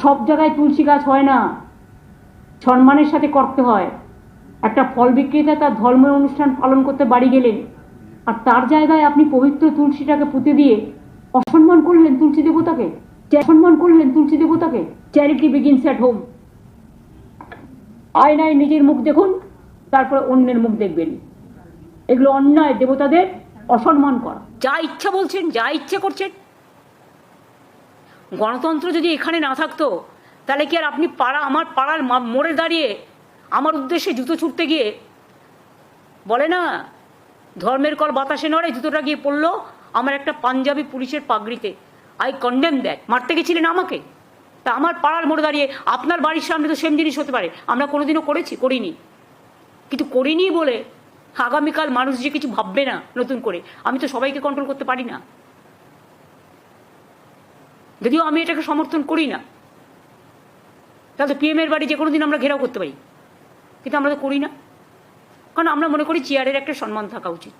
সব জায়গায় তুলসী গাছ হয় না, সম্মানের সাথে করতে হয়। একটা ফল বিক্রেতা তার ধর্মের অনুষ্ঠান পালন করতে বাড়ি গেলেন, আর তার জায়গায় আপনি পবিত্র তুলসীটাকে পুঁতে দিয়ে অসম্মান করলেন তুলসী দেবতাকে, অসম্মান করলেন তুলসী দেবতাকে। Charity begins at home. আয়নায় নিজের মুখ দেখুন, তারপরে অন্যের মুখ দেখবেন। এগুলো অন্যায়, দেবতাদের অসম্মান করা। যা ইচ্ছা বলছেন, যা ইচ্ছে করছেন। গণতন্ত্র যদি এখানে না থাকতো, তাহলে কি আর আপনি আমার পাড়ার মোড়ে দাঁড়িয়ে আমার উদ্দেশ্যে জুতো ছুটতে গিয়ে বলে না, ধর্মের কল বাতাসে নড়ে, জুতোটা গিয়ে পড়লো আমার একটা পাঞ্জাবি পুলিশের পাগড়িতে, আই কন্ডেম দ্যাট। মারতে গেছিলেন আমাকে, তা আমার পাড়ার মোড়ে দাঁড়িয়ে আপনার বাড়ির সামনে তো সেম জিনিস হতে পারে। আমরা কোনোদিনও করিনি, কিন্তু করিনি বলে আগামীকাল মানুষ যে কিছু ভাববে না নতুন করে। আমি তো সবাইকে কন্ট্রোল করতে পারি না, যদিও আমি এটাকে সমর্থন করি না। তাহলে তো পিএমের বাড়ি যে কোনো দিন আমরা ঘেরাও করতে পারি, কিন্তু আমরা তো করি না, কারণ আমরা মনে করি চেয়ারের একটা সম্মান থাকা উচিত।